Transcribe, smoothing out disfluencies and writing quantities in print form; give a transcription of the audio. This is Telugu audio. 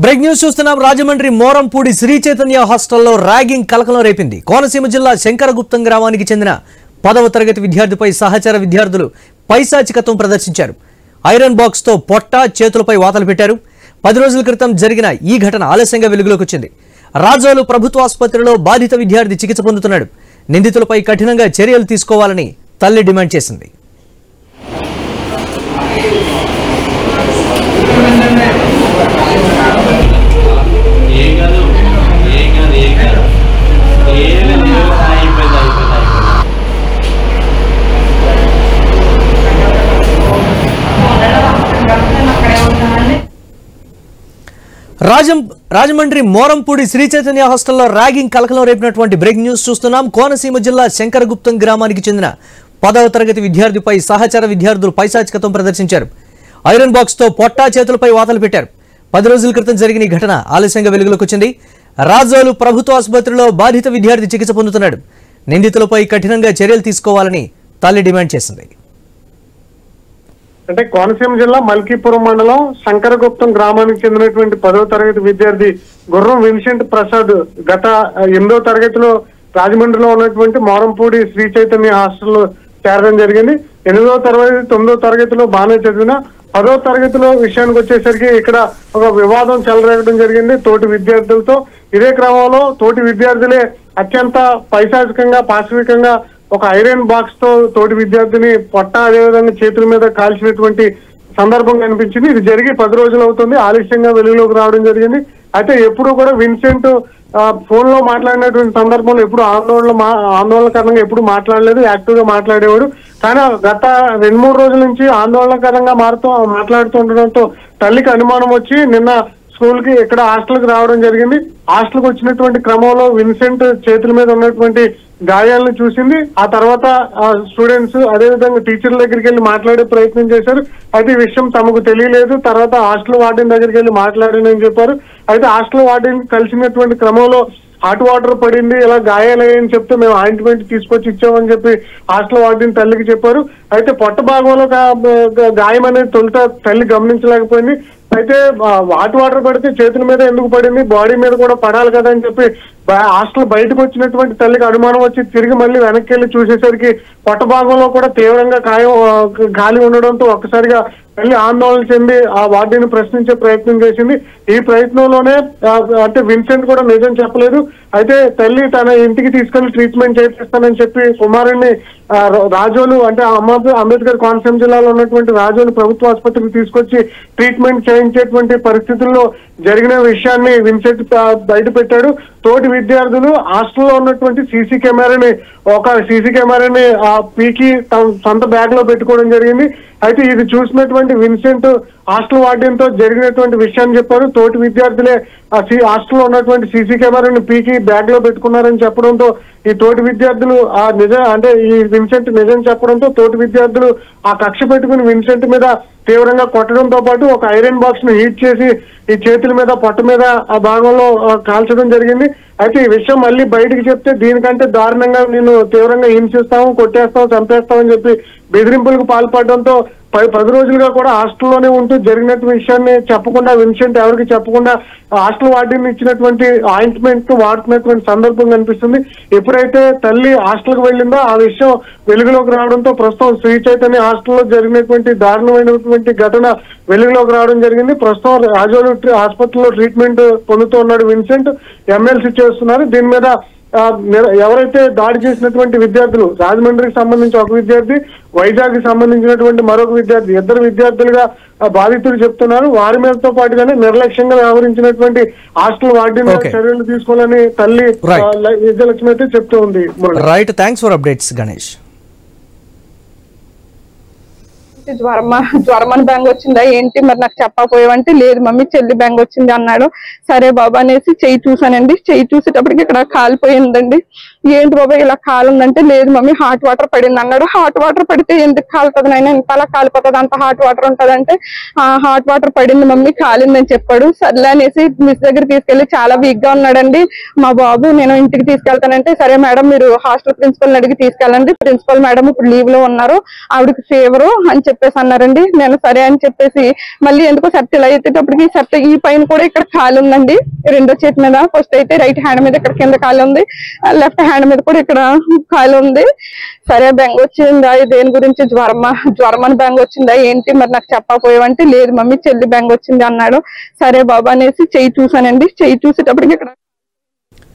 బ్రేక్ న్యూస్ చూస్తున్నాం. రాజమండ్రి మోరంపూడి శ్రీ చైతన్య హాస్టల్లో ర్యాగింగ్ కలకలం రేపింది. కోనసీమ జిల్లా శంకరగుప్తం గ్రామానికి చెందిన 10వ తరగతి విద్యార్థిపై సహచర విద్యార్థులు పైశాచికత్వం ప్రదర్శించారు. ఐరన్ బాక్స్ తో పొట్ట చేతులపై వాతలు పెట్టారు. 10 రోజుల క్రితం జరిగిన ఈ ఘటన ఆలస్యంగా వెలుగులోకి వచ్చింది. రాజోలు ప్రభుత్వ ఆసుపత్రిలో బాధిత విద్యార్థి చికిత్స పొందుతున్నాడు. నిందితులపై కఠినంగా చర్యలు తీసుకోవాలని తల్లి డిమాండ్ చేసింది. రాజమండ్రి మోరంపూడి శ్రీ చైతన్య హాస్టల్లో ర్యాగింగ్ కలకలం రేపినటువంటి బ్రేక్ న్యూస్ చూస్తున్నాం. కోనసీమ జిల్లా శంకరగుప్తం గ్రామానికి చెందిన 10వ తరగతి విద్యార్థిపై సహచర విద్యార్థులు పైశాచికత్వం ప్రదర్శించారు. ఐరన్ బాక్స్ తో పొట్టా చేతులపై వాతలు పెట్టారు. 10 రోజుల క్రితం జరిగిన ఈ ఘటన ఆలస్యంగా వెలుగులోకి వచ్చింది. రాజోలు ప్రభుత్వ ఆసుపత్రిలో బాధిత విద్యార్థి చికిత్స పొందుతున్నాడు. నిందితులపై కఠినంగా చర్యలు తీసుకోవాలని తల్లి డిమాండ్ చేసింది. అంటే కోనసీమ జిల్లా మల్కీపురం మండలం శంకరగుప్తం గ్రామానికి చెందినటువంటి 10వ తరగతి విద్యార్థి గుర్రం విన్సెంట్ ప్రసాద్ గత 8వ తరగతిలో రాజమండ్రిలో ఉన్నటువంటి మోరంపూడి శ్రీ చైతన్య హాస్టల్లో చేరడం జరిగింది. 8వ తరగతి 9వ తరగతిలో బాగానే చదివిన 10వ తరగతిలో విషయానికి వచ్చేసరికి ఇక్కడ ఒక వివాదం చెలరేగడం జరిగింది తోటి విద్యార్థులతో. ఇదే క్రమంలో తోటి విద్యార్థులే అత్యంత పైశాచికంగా పాశవికంగా ఒక ఐరన్ బాక్స్ తో తోటి విద్యార్థిని పొట్ట అదేవిధంగా చేతుల మీద కాల్చినటువంటి సందర్భం కనిపించింది. ఇది జరిగి 10 రోజులు అవుతుంది. ఆలస్యంగా వెలుగులోకి రావడం జరిగింది. అయితే ఎప్పుడు కూడా విన్సెంట్ ఫోన్ లో మాట్లాడినటువంటి సందర్భంలో ఎప్పుడు ఆందోళనకరంగా ఎప్పుడు మాట్లాడలేదు, యాక్టివ్ గా మాట్లాడేవాడు. కానీ గత 2-3 రోజుల నుంచి ఆందోళనకరంగా మాట్లాడుతూ ఉండడంతో తల్లికి అనుమానం వచ్చి నిన్న స్కూల్ కి ఇక్కడ హాస్టల్ కి రావడం జరిగింది. హాస్టల్ కి వచ్చినటువంటి క్రమంలో విన్సెంట్ చేతుల మీద ఉన్నటువంటి గాయాలను చూసింది. ఆ తర్వాత స్టూడెంట్స్ అదేవిధంగా టీచర్ల దగ్గరికి వెళ్ళి మాట్లాడే ప్రయత్నం చేశారు. అయితే ఈ విషయం తమకు తెలియలేదు. తర్వాత హాస్టల్ వార్డెన్ దగ్గరికి వెళ్ళి మాట్లాడానని చెప్పారు. అయితే హాస్టల్ వార్డెన్ కలిసినటువంటి క్రమంలో హాట్ వాటర్ పడింది, ఇలా గాయాలయ్యని చెప్తే మేము ఆయింట్మెంట్ తీసుకొచ్చి ఇచ్చామని చెప్పి హాస్టల్ వార్డెన్ తల్లికి చెప్పారు. అయితే పొట్ట భాగంలో గాయం అనేది తొలుత తల్లి గమనించలేకపోయింది. అయితే హాట్ వాటర్ పడితే చేతుల మీద ఎందుకు పడింది, బాడీ మీద కూడా పడాలి కదా అని చెప్పి హాస్టల్ బయటకు వచ్చినటువంటి తల్లికి అనుమానం వచ్చి తిరిగి మళ్ళీ వెనక్కి వెళ్ళి చూసేసరికి పొట్ట భాగంలో కూడా తీవ్రంగా గాలి ఉండడంతో ఒక్కసారిగా తల్లి ఆందోళన చెంది ఆ వార్డెన్ ప్రశ్నించే ప్రయత్నం చేసింది. ఈ ప్రయత్నంలోనే అంటే విన్సెంట్ కూడా నిజం చెప్పలేదు. అయితే తల్లి తన ఇంటికి తీసుకెళ్లి ట్రీట్మెంట్ చేపిస్తానని చెప్పి కుమారుడిని రాజోలు అంటే అంబేద్కర్ కోనసీమ జిల్లాలో ఉన్నటువంటి రాజోలు ప్రభుత్వ ఆసుపత్రికి తీసుకొచ్చి ట్రీట్మెంట్ చేయించేటువంటి పరిస్థితుల్లో జరిగిన విషయాన్ని విన్సెంట్ బయట పెట్టాడు. తోటి విద్యార్థులు హాస్టల్లో ఉన్నటువంటి సీసీ కెమెరాని పీకి తన సొంత బ్యాగ్ లో పెట్టుకోవడం జరిగింది. అయితే ఇది చూసినటువంటి విన్సెంట్ హాస్టల్ వార్డెన్ తో జరిగినటువంటి విషయాన్ని చెప్పారు. తోటి విద్యార్థులే హాస్టల్లో ఉన్నటువంటి సీసీ కెమెరాని పీకి బ్యాగ్ లో పెట్టుకున్నారని చెప్పడంతో ఈ తోటి విద్యార్థులు ఈ విన్సెంట్ నిజం చెప్పడంతో తోటి విద్యార్థులు ఆ కక్ష పెట్టుకుని విన్సెంట్ మీద తీవ్రంగా కొట్టడంతో పాటు ఒక ఐరన్ బాక్స్ ను హీట్ చేసి ఈ చేతుల మీద పొట్ట మీద ఆ భాగంలో కాల్చడం జరిగింది. అయితే ఈ విషయం మళ్ళీ బయటకు చెప్తే దీనికంటే దారుణంగా నేను తీవ్రంగా హింసిస్తాము, కొట్టేస్తాము, చంపేస్తామని చెప్పి బెదిరింపులకు పాల్పడడంతో 10 రోజులుగా కూడా హాస్టల్లోనే ఉంటూ జరిగినటువంటి విషయాన్ని చెప్పకుండా విన్సెంట్ ఎవరికి చెప్పకుండా హాస్టల్ వార్డెన్ ఇచ్చినటువంటి ఆయింట్మెంట్ వాడుతున్నటువంటి సందర్భం కనిపిస్తుంది. ఎప్పుడైతే తల్లి హాస్టల్ కు వెళ్ళిందో ఆ విషయం వెలుగులోకి రావడంతో ప్రస్తుతం శ్రీ చైతన్య హాస్టల్లో జరిగినటువంటి దారుణమైనటువంటి ఘటన వెలుగులోకి రావడం జరిగింది. ప్రస్తుతం రాజోలు ఆసుపత్రిలో ట్రీట్మెంట్ పొందుతూ ఉన్నాడు విన్సెంట్. ఎమ్మెల్సీ చేస్తున్నారు. దీని మీద ఎవరైతే దాడి చేసినటువంటి విద్యార్థులు రాజమండ్రికి సంబంధించి ఒక విద్యార్థి, వైజాగ్ కి సంబంధించినటువంటి మరొక విద్యార్థి, 2 విద్యార్థులుగా బాధితులు చెప్తున్నారు. వారి మీదతో పాటుగానే నిర్లక్ష్యంగా వ్యవహరించినటువంటి హాస్టల్ వార్డెన్ చర్యలు తీసుకోవాలని తల్లి విజయలక్ష్మి అయితే చెప్తూ ఉంది. Right, thanks for updates Ganesh. జ్వరమని బెంగ వచ్చిందా ఏంటి మరి నాకు చెప్పకపోయావంటే లేదు మమ్మీ చెల్లి బెంగ వచ్చింది అన్నాడు. సరే బాబా అనేసి చెయ్యి చూసానండి. చెయ్యి చూసేటప్పటికి ఇక్కడ కాలిపోయిందండి. ఏంటి బాబా ఇలా కాలుందంటే లేదు మమ్మీ హాట్ వాటర్ పడింది అన్నాడు. హాట్ వాటర్ పడితే ఎందుకు కాలుతుంది నాయన, ఇంతలా కాలిపోతుంది, అంత హాట్ వాటర్ ఉంటదంటే హాట్ వాటర్ పడింది మమ్మీ కాలిందని చెప్పాడు. సర్లే అనేసి మిస్ దగ్గర తీసుకెళ్లి చాలా వీక్ గా ఉన్నాడండి మా బాబు. నేను ఇంటికి తీసుకెళ్తానంటే సరే మేడం మీరు హాస్టల్ ప్రిన్సిపల్ అడిగి తీసుకెళ్ళండి, ప్రిన్సిపల్ మేడం ఇప్పుడు లీవ్ లో ఉన్నారు, ఆవిడకి ఫీవర్ అని చెప్పేసి అన్నారండి. నేను సరే అని చెప్పేసి మళ్ళీ ఎందుకో షర్ట్ ఇలా ఎత్తేటప్పటికి షర్ట్ ఈ పైన కూడా ఇక్కడ కాలు ఉందండి, రెండో చేతి మీద. ఫస్ట్ అయితే రైట్ హ్యాండ్ మీద ఇక్కడ కింద కాలు ఉంది, లెఫ్ట్ హ్యాండ్ మీద కూడా ఇక్కడ కాలు ఉంది. సరే బెంగ వచ్చిందా, దేని గురించి జ్వరమని బెంగ వచ్చిందా ఏంటి మరి నాకు చెప్పకపోయావంటే లేదు మమ్మీ చెల్లి బెంగ వచ్చింది అన్నాడు. సరే బాబా అనేసి చెయ్యి చూసానండి. చెయ్యి చూసేటప్పటికి ఇక్కడ